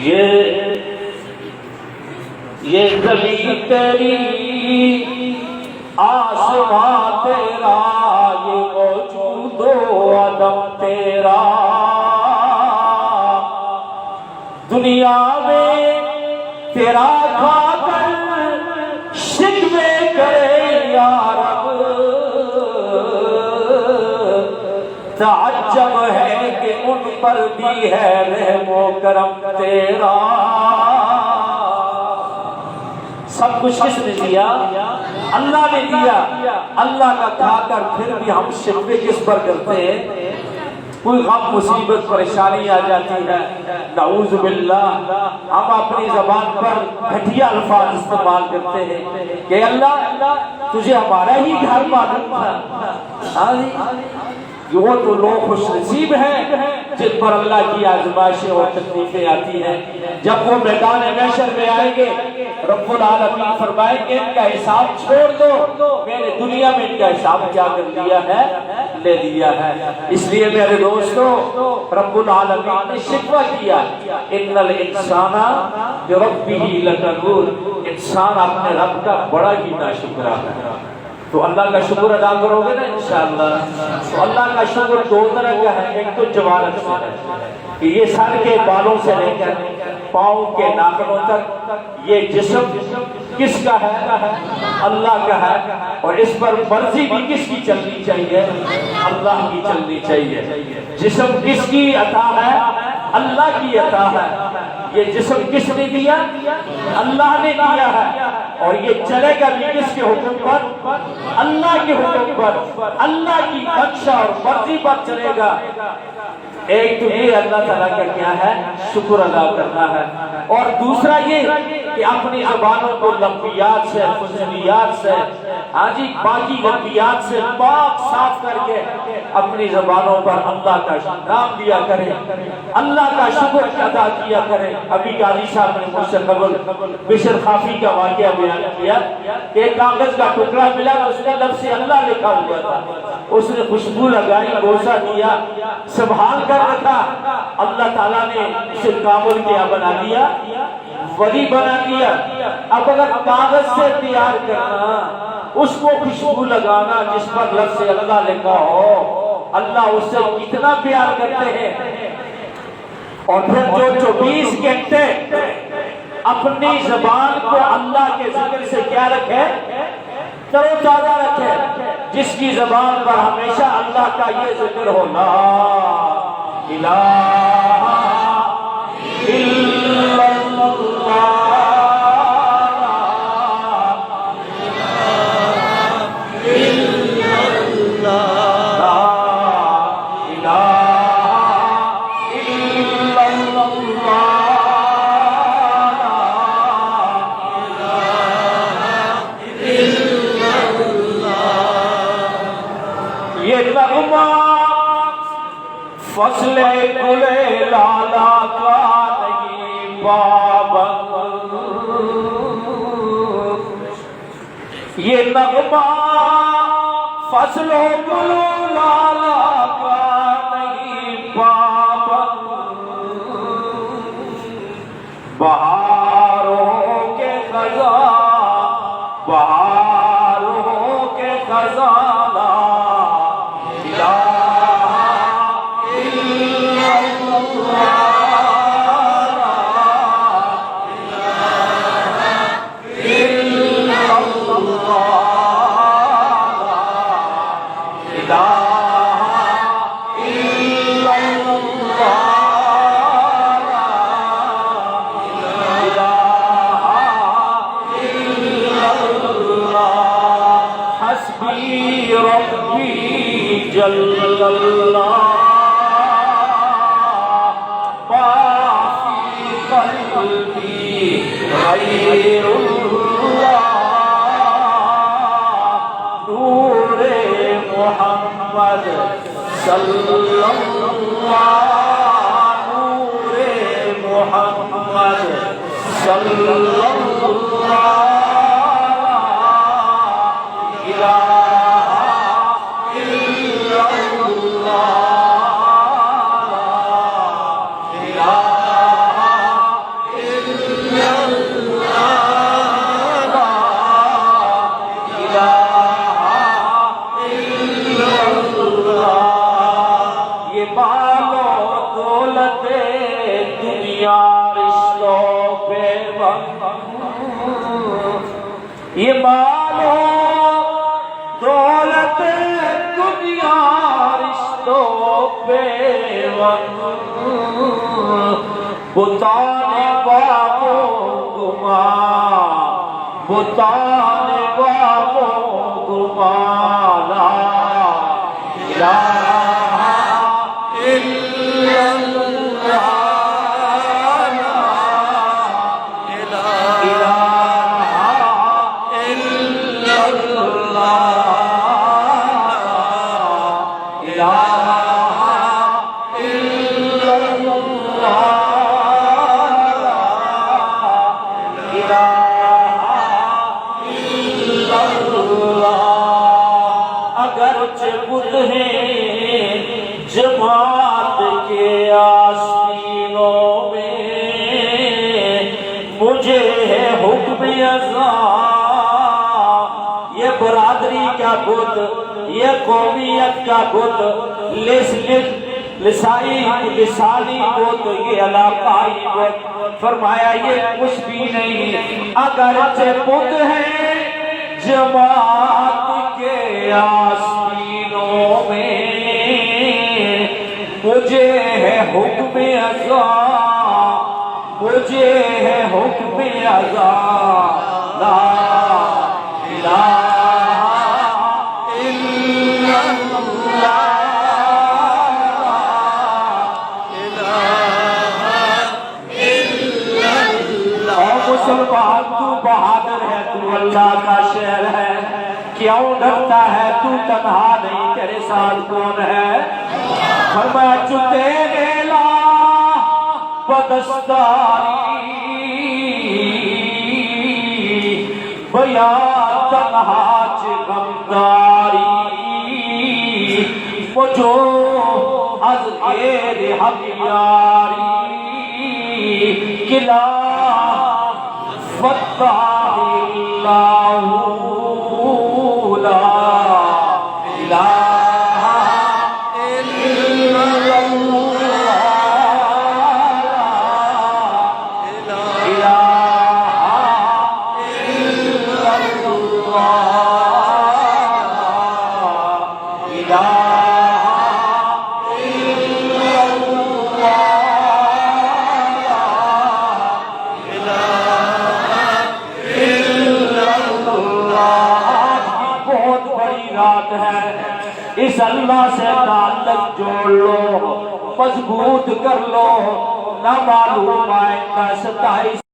یہ زمین تیری آسمان تیرا، یہ وجود و عدم تیرا، دنیا میں تیرا کھا کر شکوے کرے یا رب، تعجب ہے کہ ان پر بھی ہے رحم و کرم تیرا۔ سب کچھ کس نے دیا؟ اللہ نے دیا۔ اللہ کا کھا کر پھر بھی ہم شکوے کس پر کرتے ہیں؟ کوئی غم مصیبت پریشانی آ جاتی ہے، نعوذ باللہ ہم اپنی زبان پر گھٹیا الفاظ استعمال کرتے ہیں کہ اللہ تجھے ہمارا ہی گھر معلوم تھا۔ وہ تو لوگ خوش نصیب ہیں جن پر اللہ کی آزمائشیں اور تکلیفیں آتی ہیں۔ جب وہ میدان محشر میں آئیں گے رب العالمین فرمائیں گے ان کا حساب چھوڑ دو، میں نے دنیا میں ان کا حساب کیا کر دیا ہے؟ لے لیا ہے۔ اس لیے میرے دوستو رب العالمین نے شکوہ کیا، ان الانسان بربہ لکنود، انسان اپنے رب کا بڑا ہی ناشکرا ہے۔ تو اللہ کا شکر ادا کرو گے نا انشاءاللہ۔ تو اللہ کا شکر دو طرح کا ہے، ایک تو جوانب سے ہے کہ یہ سر کے بالوں سے لے کر پاؤں کے ناخنوں تک یہ جسم کس کا ہے؟ اللہ کا ہے، اور اس پر مرضی بھی کس کی چلنی چاہیے؟ اللہ کی چلنی چاہیے۔ جسم کس کی عطا ہے؟ اللہ کی عطا ہے۔ یہ جسم کس نے دیا؟ اللہ نے دیا ہے، اور یہ چلے گا بھی کس کے حکم پر؟ اللہ کے حکم پر، اللہ کی منشا اور مرضی پر چلے گا۔ ایک تو یہ اللہ تعالیٰ کا کیا ہے؟ شکر ادا کرنا ہے، اور دوسرا یہ کہ اپنی زبانوں کو لغویات سے، فضولیات سے، باقی لغویات سے پاک صاف کر کے اپنی زبانوں پر اللہ کا نام دیا کرے، اللہ کا شکر ادا کیا کرے۔ ابھی قاضی صاحب نے مجھ سے قبل بشر خافی کا واقعہ بیان کیا کہ ایک کاغذ کا ٹکڑا ملا، اس نے لفظ اللہ لکھا ہوا تھا، اس نے خوشبو لگائی، بوسہ دیا، سنبھال کر رکھا، اللہ تعالیٰ نے اسے کامل کیا بنا دیا، ولی بنا دیا۔ اب اگر کاغذ سے تیار کرنا، اس کو خوشبو لگانا جس پر لفظ اللہ لکھا ہو، اللہ اس سے کتنا پیار کرتے ہیں۔ اور پھر جو 24 گھنٹے اپنی زبان کو اللہ کے ذکر سے کیا رکھے؟ ترو تازہ رکھے، جس کی زبان پر ہمیشہ اللہ کا یہ ذکر ہو، لا الہ الا اللہ، فصل گل لالا کا نہیں پابند، یہ نغمہ فصل گل لالا کا نہیں پابند، بہاروں کے خزاں، بہاروں کے خزانہ، جل اللہ باقی قلبی غیر اللہ، نور محمد صلی اللہ، نور محمد صلی اللہ، دنیا رشتوں پہ وقت، یہ مال ہو دولت دنیا رشتوں پہ وقت، بتانے والوں گمان، بتانے والوں گمان، لا الہ الا اللہ، لا الہ الا اللہ، لا الہ الا اللہ۔ اگرچہ بت ہیں جماعت کے آستینوں میں، مجھے ہے حکم ازاں، یہ برادری کا بت، یہ قومیت کا بت، لسانی بت، یہ علاقائی بت، فرمایا یہ کچھ بھی نہیں، اگرچہ بت ہے جماعت کے آستینوں میں، مجھے ہے حکم ازاں، مجھے ہے حکم ازاں، لا الہ الا اللہ، مسلمان تو بہادر ہے، تو اللہ کا شہر ہے، کیوں ڈرتا ہے تو تنہا نہیں، تیرے ساتھ کون ہے؟ فرمایا جو تیرے لا بدستاری بیا تنہا غمداری، مجھو از غیر حمیاری کلا فتح اللہ، لا الہ الا اللہ، لا الہ الا اللہ، لا رات ہے، اس اللہ سے تعلق جوڑ لو، مضبوط کر لو، نہ معلوم آئندہ 27